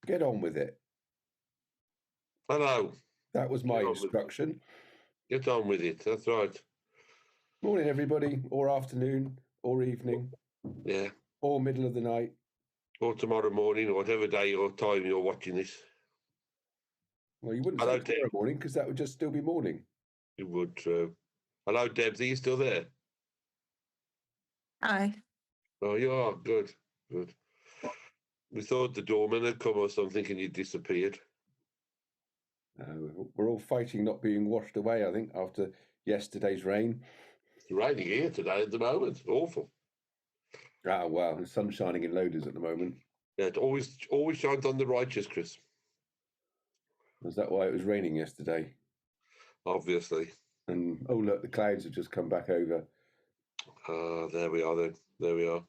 Get on with it. Hello. That was my instruction. Get on with it. That's right. Morning, everybody, or afternoon, or evening. Yeah. Or middle of the night. Or tomorrow morning, or whatever day or time you're watching this. Well, you wouldn't say tomorrow morning, because that would just still be morning. It would, true. Hello, Debs. Are you still there? Hi. Oh, you are. Good. Good. We thought the doorman had come or something and you disappeared. We're all fighting not being washed away, I think, after yesterday's rain. It's raining here today at the moment. Awful. Ah, well, the sun's shining in loaders at the moment. Yeah, it always shines on the righteous, Chris. Was that why it was raining yesterday? Obviously. And, oh, look, the clouds have just come back over. There we are then. There we are.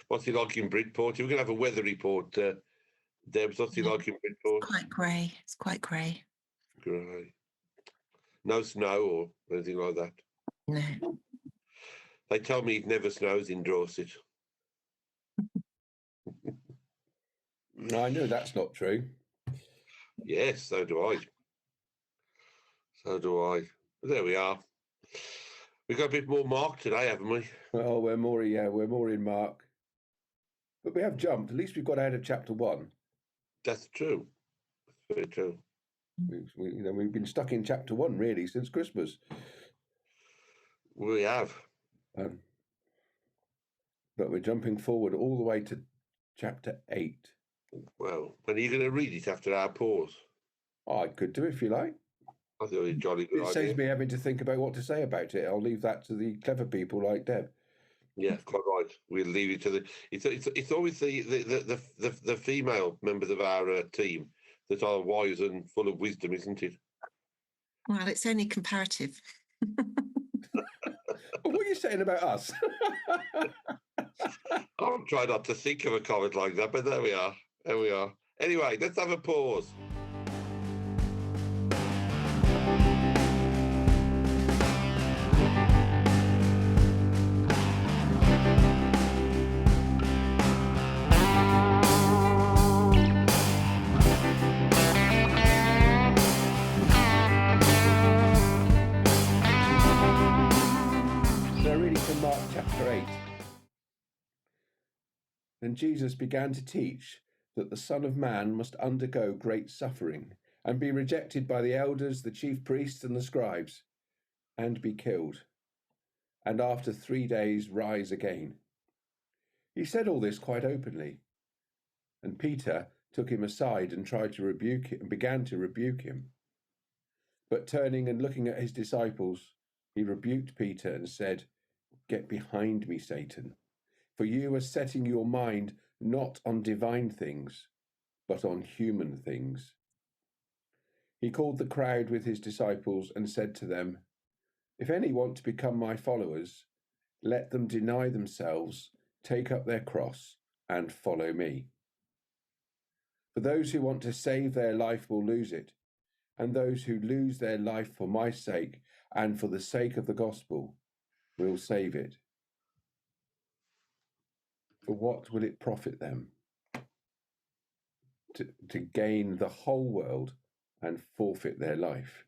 What's it like in Bridport? We're going to have a weather report. Debs, what's it like in Bridport? It's quite grey. It's quite grey. Grey. No snow or anything like that? No. They tell me it never snows in Dorset. I know that's not true. Yes, so do I. So do I. But there we are. We've got a bit more Mark today, haven't we? Well, we're more in Mark. But we have jumped. At least we've got out of chapter 1. That's true. That's very true. We've been stuck in chapter 1, really, since Christmas. We have. But we're jumping forward all the way to chapter 8. Well, when are you going to read it after our pause? Oh, I could do if you like. I think it's a jolly good idea. It saves me having to think about what to say about it. I'll leave that to the clever people like Deb. Yeah, quite right. We'll leave it to the. It's always the female members of our team that are wise and full of wisdom, isn't it? Well, it's only comparative. What are you saying about us? I'll try not to think of a comment like that, but there we are. There we are. Anyway, let's have a pause. Mark chapter 8. Then Jesus began to teach that the Son of Man must undergo great suffering and be rejected by the elders, the chief priests, and the scribes, and be killed, and after 3 days rise again. He said all this quite openly, and Peter took him aside and tried to rebuke him, and began to rebuke him. But turning and looking at his disciples, he rebuked Peter and said, "Get behind me, Satan, for you are setting your mind not on divine things, but on human things." He called the crowd with his disciples and said to them, "If any want to become my followers, let them deny themselves, take up their cross, and follow me. For those who want to save their life will lose it, and those who lose their life for my sake and for the sake of the gospel will save it. For what will it profit them to gain the whole world and forfeit their life?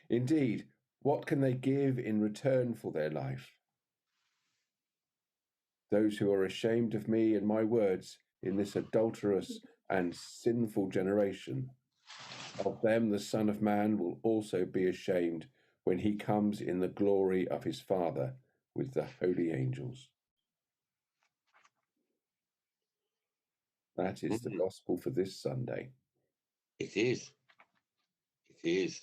Indeed, what can they give in return for their life? Those who are ashamed of me and my words in this adulterous and sinful generation, of them the Son of Man will also be ashamed when he comes in the glory of his Father with the holy angels." That is the gospel for this Sunday. It is. It is.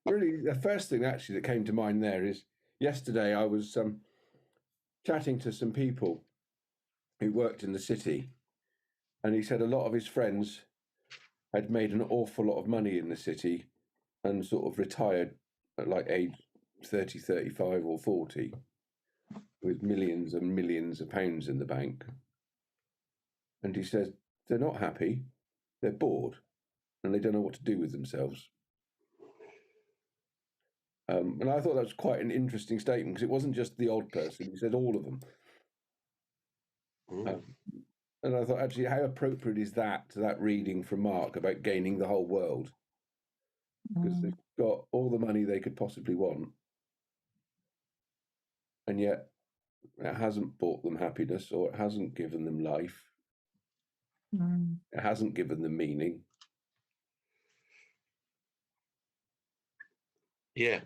Really, the first thing actually that came to mind there is yesterday I was chatting to some people who worked in the city, and he said a lot of his friends had made an awful lot of money in the city and sort of retired at like age 30, 35 or 40 with millions and millions of pounds in the bank. And he says they're not happy, they're bored, and they don't know what to do with themselves. And I thought that was quite an interesting statement, because it wasn't just the odd person, he said all of them. And I thought, actually, how appropriate is that to that reading from Mark about gaining the whole world? Because they've got all the money they could possibly want, and yet it hasn't brought them happiness, or it hasn't given them life. It hasn't given them meaning. Yeah.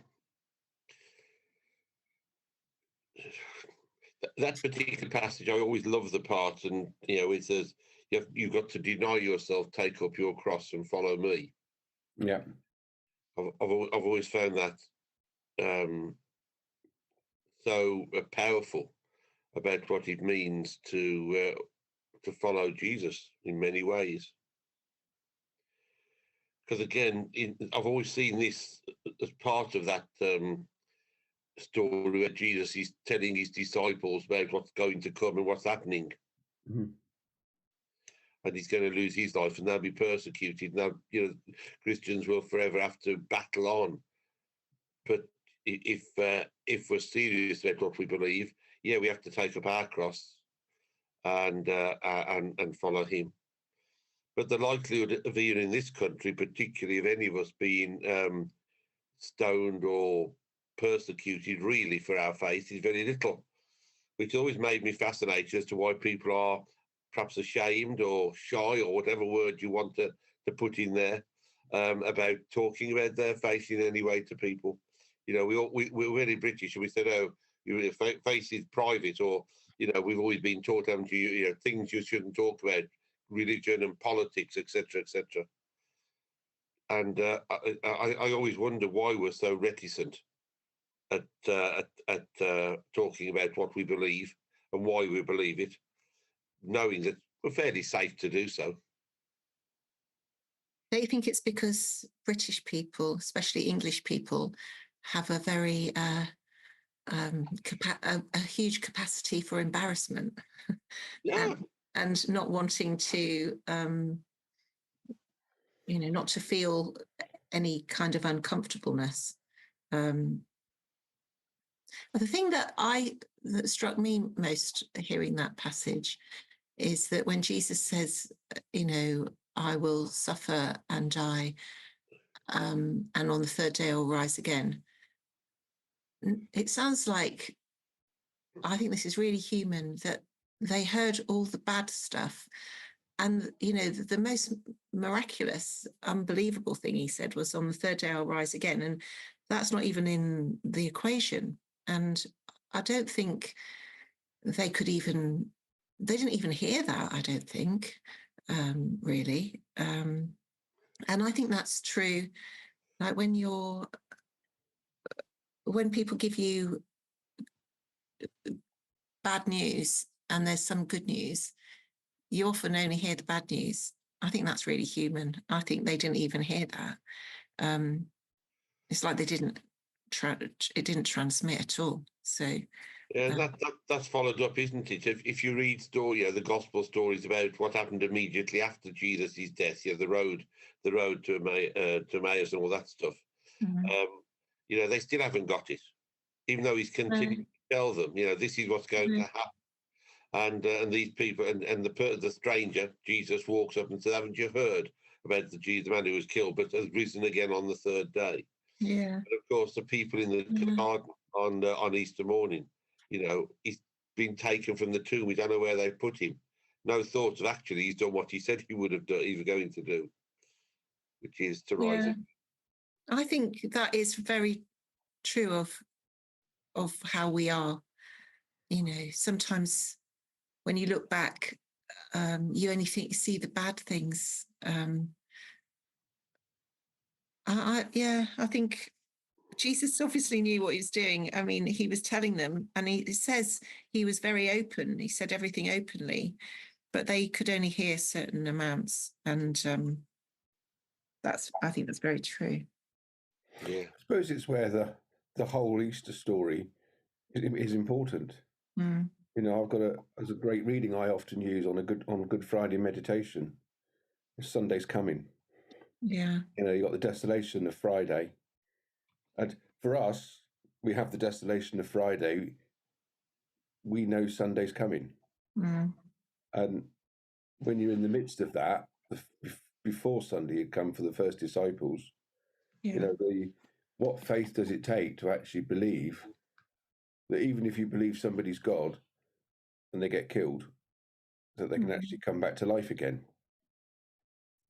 That particular passage, I always love the part, and it says you've got to deny yourself, take up your cross, and follow me. Yeah, I've always found that so powerful about what it means to follow Jesus in many ways. Because again, I've always seen this as part of that story where Jesus is telling his disciples about what's going to come and what's happening. Mm-hmm. And he's going to lose his life and they'll be persecuted. Now, Christians will forever have to battle on. But if we're serious about what we believe, we have to take up our cross and follow him. But the likelihood of even in this country, particularly of any of us being stoned or persecuted really for our faith, is very little, which always made me fascinated as to why people are perhaps ashamed or shy or whatever word you want to put in there about talking about their faith in any way to people. We're very British, and we said, oh, your faith is private, or we've always been taught, haven't you, things you shouldn't talk about, religion and politics, etc., etc. And I always wonder why we're so reticent at talking about what we believe and why we believe it, knowing that we're fairly safe to do so. Don't you think it's because British people, especially English people, have a very a huge capacity for embarrassment? Yeah. And not wanting to, not to feel any kind of uncomfortableness. But the thing that struck me most hearing that passage is that when Jesus says, I will suffer and die, and on the third day I'll rise again. It sounds like, I think this is really human, that they heard all the bad stuff. And, the most miraculous, unbelievable thing he said was, on the third day I'll rise again. And that's not even in the equation. And I don't think they didn't even hear that, I don't think, really. And I think that's true. Like when people give you bad news and there's some good news, you often only hear the bad news. I think that's really human. I think they didn't even hear that. It's like it didn't transmit at all. So yeah, that's followed up, isn't it? If you read the gospel stories about what happened immediately after Jesus' death, the road to Emmaus and all that stuff, they still haven't got it, even though he's continuing to tell them, this is what's going to happen. And these people and the stranger Jesus walks up and says, "Haven't you heard about the man who was killed, but has risen again on the third day?" Yeah. And of course, the people in the garden on Easter morning, he's been taken from the tomb. We don't know where they put him. No thoughts of actually he's done what he said he would have done, he was going to do, which is to rise again. I think that is very true of how we are. Sometimes when you look back, you only see the bad things. I think Jesus obviously knew what he was doing. I mean, he was telling them, and he says he was very open. He said everything openly, but they could only hear certain amounts. And I think that's very true. Yeah. I suppose it's where the whole Easter story is important. I've got as a great reading I often use on Good Friday meditation. Sunday's coming. Yeah. You got the desolation of Friday, and for us, we have the desolation of Friday. We know Sunday's coming, and when you're in the midst of that, before Sunday had come for the first disciples, Yeah. you know, what faith does it take to actually believe that even if you believe somebody's God and they get killed, that they can actually come back to life again?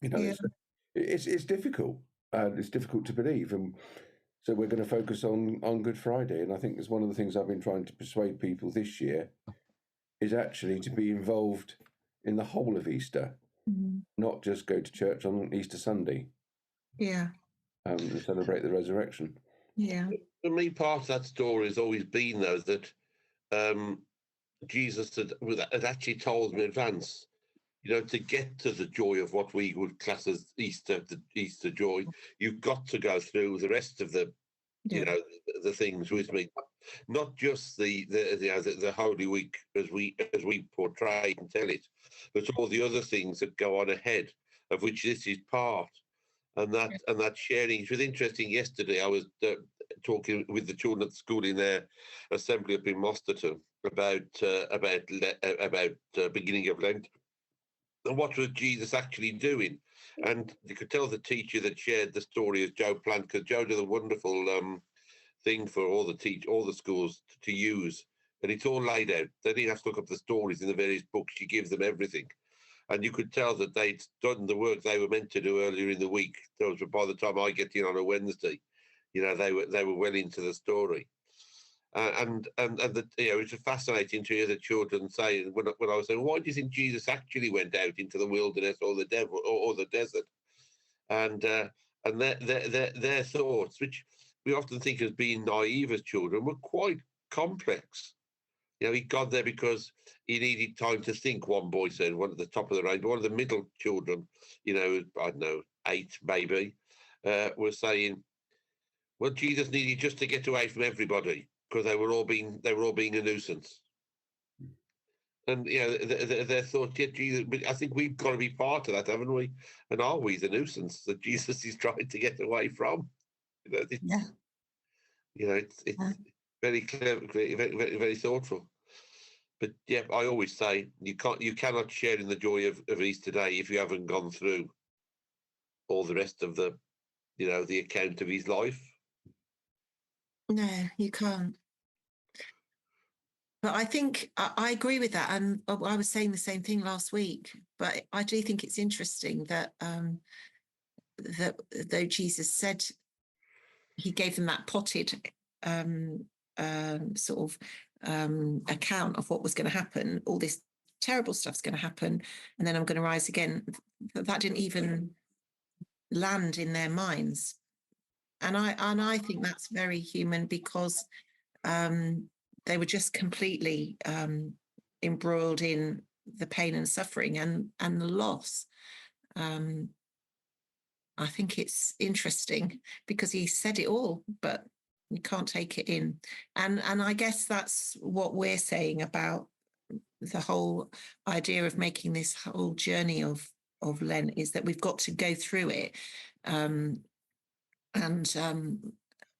You know, Yeah. it's difficult, and it's difficult to believe. And so we're going to focus on Good Friday, and I think that's one of the things I've been trying to persuade people this year is actually to be involved in the whole of Easter, not just go to church on Easter Sunday. Yeah. And celebrate the resurrection. Yeah. For me, part of that story has always been, though, that Jesus had actually told in advance, you know, to get to the joy of what we would class as Easter, the Easter joy, you've got to go through the rest of the, you know, the things with me, not just the Holy Week as we portray and tell it, but all the other things that go on ahead, of which this is part. And that sharing. It was interesting. Yesterday, I was talking with the children at school in their assembly up in Masterton about beginning of Lent and what was Jesus actually doing. And you could tell the teacher that shared the story as Joe planned, because Joe did a wonderful thing for all the schools to use, and it's all laid out. They didn't have to look up the stories in the various books. She gives them everything. And you could tell that they'd done the work they were meant to do earlier in the week. So by the time I get in on a Wednesday, you know, they were well into the story. And you know, it's fascinating to hear the children say when I was saying, why do you think Jesus actually went out into the wilderness or the devil or the desert? And their thoughts, which we often think as being naive as children, were quite complex. You know, he got there because he needed time to think, one boy said, one at the top of the range. One of the middle children, you know, I don't know, 8 maybe, was saying, well, Jesus needed just to get away from everybody because they were all being a nuisance. And, you know, their thought, yeah, Jesus, but I think we've got to be part of that, haven't we? And are we the nuisance that Jesus is trying to get away from? You know, it's very clever, very, very, very thoughtful. But yeah, I always say you cannot share in the joy of Easter Day if you haven't gone through all the rest of the, you know, the account of his life. No, you can't. But I think I agree with that, and I was saying the same thing last week. But I do think it's interesting that that though Jesus said he gave them that potted sort of account of what was going to happen, all this terrible stuff's going to happen, and then I'm going to rise again. That didn't even land in their minds, and I think that's very human because they were just completely embroiled in the pain and suffering and the loss. I think it's interesting because he said it all, but you can't take it in. And I guess that's what we're saying about the whole idea of making this whole journey of Lent, is that we've got to go through it.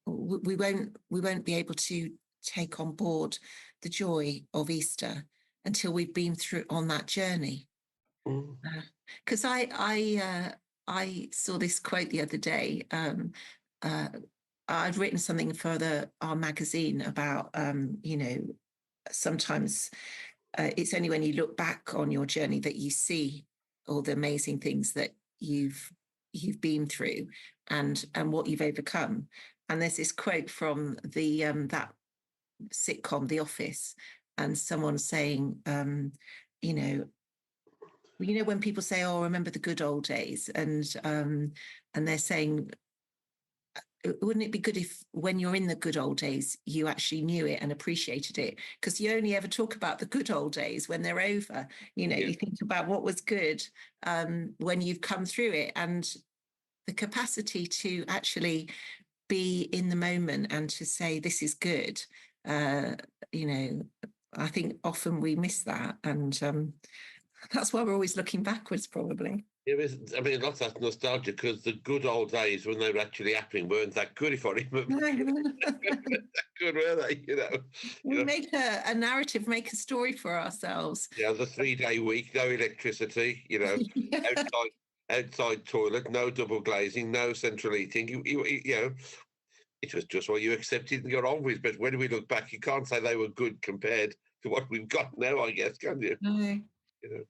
We won't be able to take on board the joy of Easter until we've been through on that journey. Because I saw this quote the other day. I'd written something for our magazine about, you know, sometimes it's only when you look back on your journey that you see all the amazing things that you've been through and what you've overcome. And there's this quote from the that sitcom, The Office, and someone saying, you know, when people say, "Oh, remember the good old days," and they're saying, wouldn't it be good if when you're in the good old days, you actually knew it and appreciated it? Because you only ever talk about the good old days when they're over. You know, you think about what was good when you've come through it, and the capacity to actually be in the moment and to say, this is good. You know, I think often we miss that. And that's why we're always looking backwards, probably. It was, I mean, lots of nostalgia because the good old days when they were actually happening weren't that good, if I remember. That good, were they? We make a narrative, make a story for ourselves. Yeah, the 3-day week, no electricity, outside toilet, no double glazing, no central heating. It was just what you accepted and got on with. But when we look back, you can't say they were good compared to what we've got now, I guess, can you? No.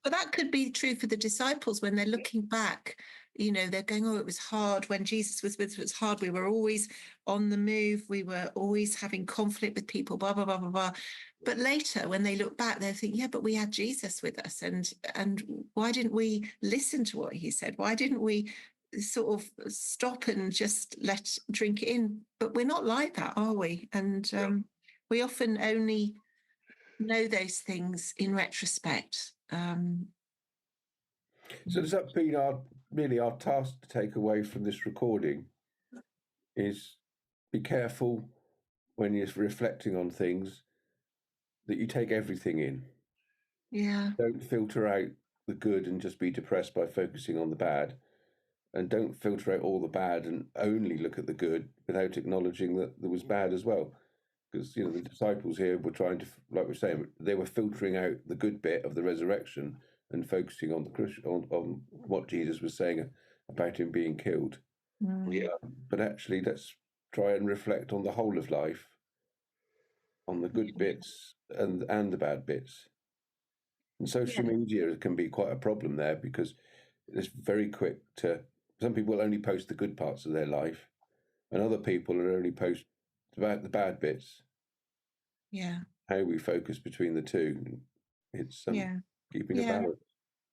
But that could be true for the disciples when they're looking back. They're going, oh, it was hard when Jesus was with us. It was hard. We were always on the move. We were always having conflict with people, blah, blah, blah, blah, blah. But later, when they look back, they think, yeah, but we had Jesus with us. And why didn't we listen to what he said? Why didn't we sort of stop and just drink it in? But we're not like that, are we? And we often only know those things in retrospect. So does that mean our task to take away from this recording is be careful when you're reflecting on things that you take everything in. Yeah. Don't filter out the good and just be depressed by focusing on the bad. And don't filter out all the bad and only look at the good without acknowledging that there was bad as well. Because, the disciples here were trying to, like we're saying, they were filtering out the good bit of the resurrection and focusing on on what Jesus was saying about him being killed. Yeah. But actually, let's try and reflect on the whole of life, on the good bits and the bad bits. And social media can be quite a problem there because it's very quick to. Some people only post the good parts of their life, and other people will only post about the bad bits. Yeah. How we focus between the two. It's keeping a balance.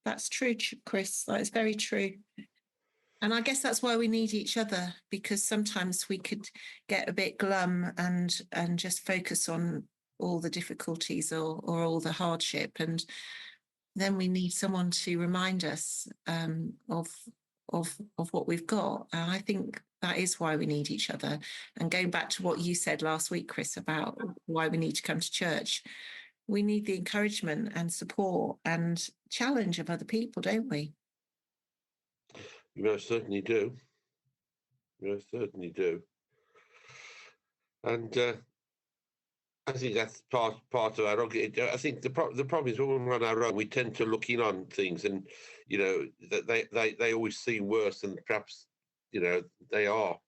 That's true, Chris. That is very true. And I guess that's why we need each other, because sometimes we could get a bit glum and just focus on all the difficulties or all the hardship. And then we need someone to remind us of what we've got. And I think that is why we need each other. And going back to what you said last week, Chris, about why we need to come to church, we need the encouragement and support and challenge of other people, don't we? You most certainly do. And I think that's part of our. I think the problem is when we're on our own, we tend to look in on things, and that they always seem worse than perhaps they are.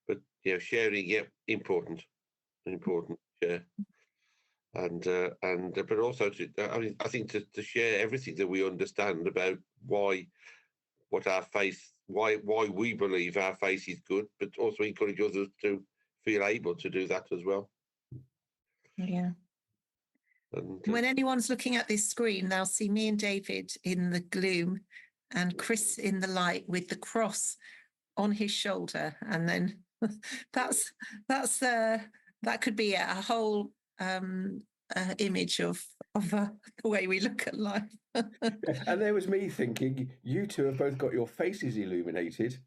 But sharing, important, share, and but also I think to share everything that we understand about what our faith, why we believe our faith is good, but also encourage others to feel able to do that as well. Yeah. And when anyone's looking at this screen, they'll see me and David in the gloom and Chris in the light with the cross on his shoulder. And then that could be a whole image of the way we look at life. And there was me thinking, you two have both got your faces illuminated.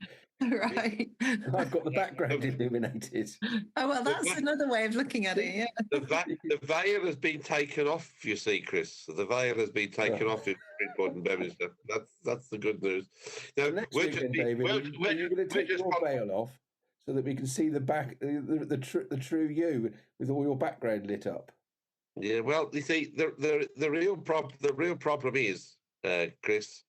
Right. I've got the background illuminated. Oh, well, that's another way of looking at it, yeah. The veil has been taken off, you see, Chris. The veil has been taken off in Beaminster. That's the good news. Now, next week, David, are you going to take your veil off so that we can see the back, the true you with all your background lit up? Yeah, well, you see, the real problem is, Chris,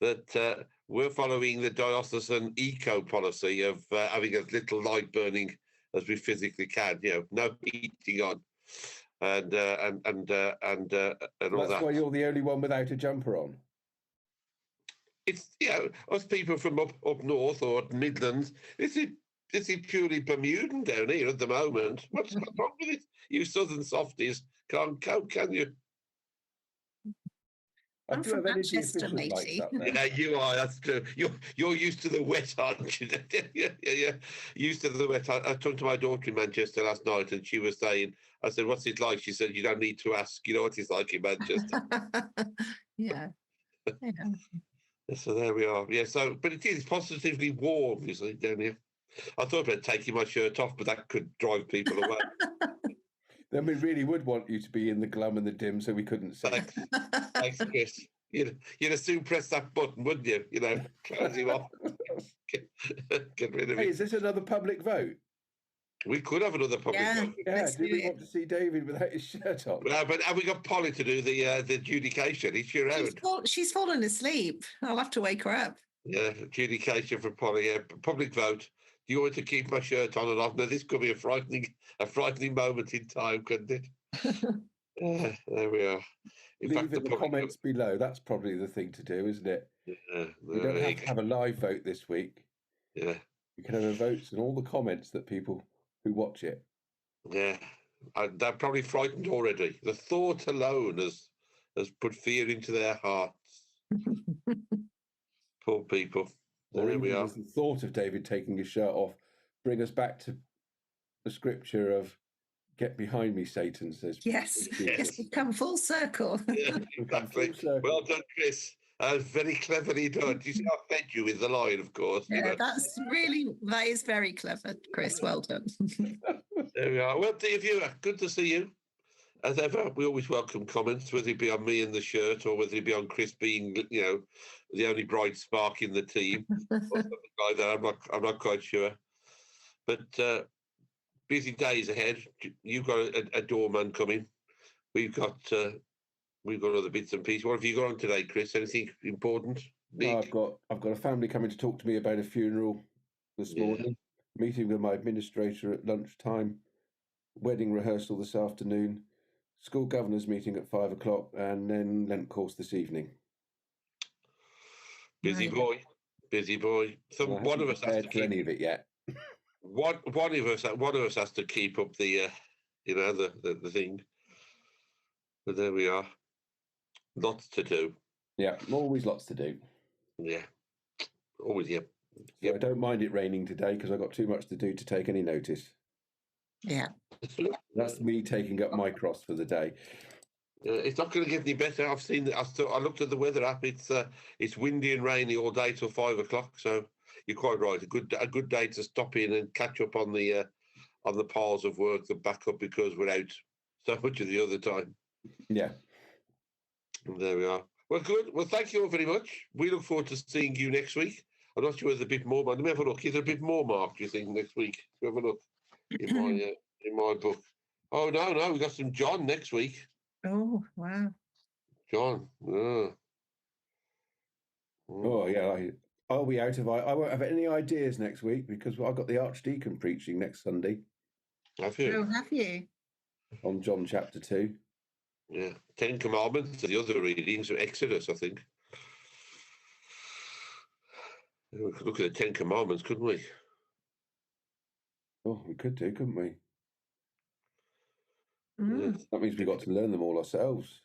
that we're following the diocesan eco policy of having as little light burning as we physically can. No heating on, and all that. That's why you're the only one without a jumper on. It's us people from up north or Midlands. This is purely Bermudan down here at the moment. What's wrong with it? You southern softies can't cope, can you? I'm from Manchester, matey. Yeah, you are. That's true. You're used to the wet, aren't you? Yeah. Used to the wet. I talked to my daughter in Manchester last night, and she was saying, I said, "What's it like?" She said, "You don't need to ask. You know what it's like in Manchester." Yeah. So there we are. Yeah. So, but it is positively warm, you see, down here. I thought about taking my shirt off, but that could drive people away. Then we really would want you to be in the glum and the dim so we couldn't see. Thanks, Chris. you'd soon press that button, wouldn't you? Close him off. Get rid of Hey, him. is this another public vote? We could have another public vote. Yeah, do we want to see David without his shirt on? But have we got Polly to do the adjudication? It's your own. She's fallen asleep. I'll have to wake her up. Yeah, adjudication for Polly. Yeah, public vote. Do you want to keep my shirt on and off? Now, this could be a frightening moment in time, couldn't it? There we are. Leave in the comments below. That's probably the thing to do, isn't it? Yeah, we don't have to have a live vote this week. Yeah. We can have a vote and all the comments that people who watch it. Yeah. They're probably frightened already. The thought alone has put fear into their hearts. Poor people. There we are. The thought of David taking his shirt off bring us back to the scripture of "Get behind me, Satan," says. Yes, we've come full circle. Yeah, exactly. Well done, Chris. Very cleverly done. You see, I fed you with the line, of course. Yeah, that is very clever, Chris. Well done. There we are. Well, dear viewer, good to see you. As ever, we always welcome comments, whether it be on me in the shirt or whether it be on Chris being, the only bright spark in the team, or something like that. I'm not quite sure. But busy days ahead. You've got a doorman coming. We've got other bits and pieces. What have you got on today, Chris? Anything important? No, I've got a family coming to talk to me about a funeral this morning. Meeting with my administrator at lunchtime. Wedding rehearsal this afternoon. School governors meeting at 5 o'clock, and then Lent course this evening. Busy boy. So one of us has to keep any of it yet. One of us has to keep up the the thing. But there we are. Lots to do. Yeah, always lots to do. Yeah, always. Yep. So I don't mind it raining today because I've got too much to do to take any notice. Yeah. That's me taking up my cross for the day. It's not going to get any better. I looked at the weather app. It's windy and rainy all day till 5 o'clock. So you're quite right. A good day to stop in and catch up on the piles of work that back up because we're out so much of the other time. Yeah. And there we are. Well, good. Well, thank you all very much. We look forward to seeing you next week. I'm not sure there's a bit more. Let me have a look. Is there a bit more, Mark, do you think, next week? Have a look in my book. Oh, no. We've got some John next week. Oh, wow. John. Oh, yeah. I'll be out of... I won't have any ideas next week because I've got the Archdeacon preaching next Sunday. Have you? Oh, have you? On John chapter 2. Yeah. 10 Commandments are the other readings of Exodus, I think. We could look at the 10 Commandments, couldn't we? Oh, we could do, couldn't we? Mm. Yeah. That means we've got to learn them all ourselves.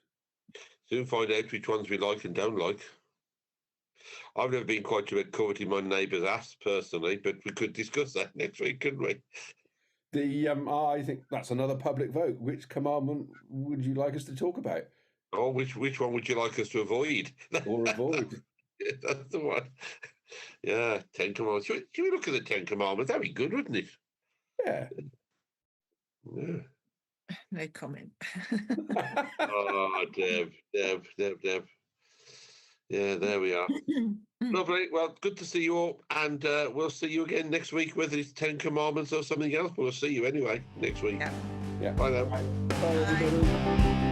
Soon find out which ones we like and don't like. I've never been quite too coveting my neighbour's ass personally, but we could discuss that next week, couldn't we? I think that's another public vote. Which commandment would you like us to talk about? Oh, which one would you like us to avoid? Or avoid? That's the one. Yeah, 10 Commandments. Should we look at the 10 Commandments? That'd be good, wouldn't it? Yeah. No comment. Oh, Deb. Yeah, there we are. Lovely. Well, good to see you all, and we'll see you again next week, whether it's 10 Commandments or something else, but we'll see you anyway next week. Yeah. Yeah. Bye now. Bye, everybody.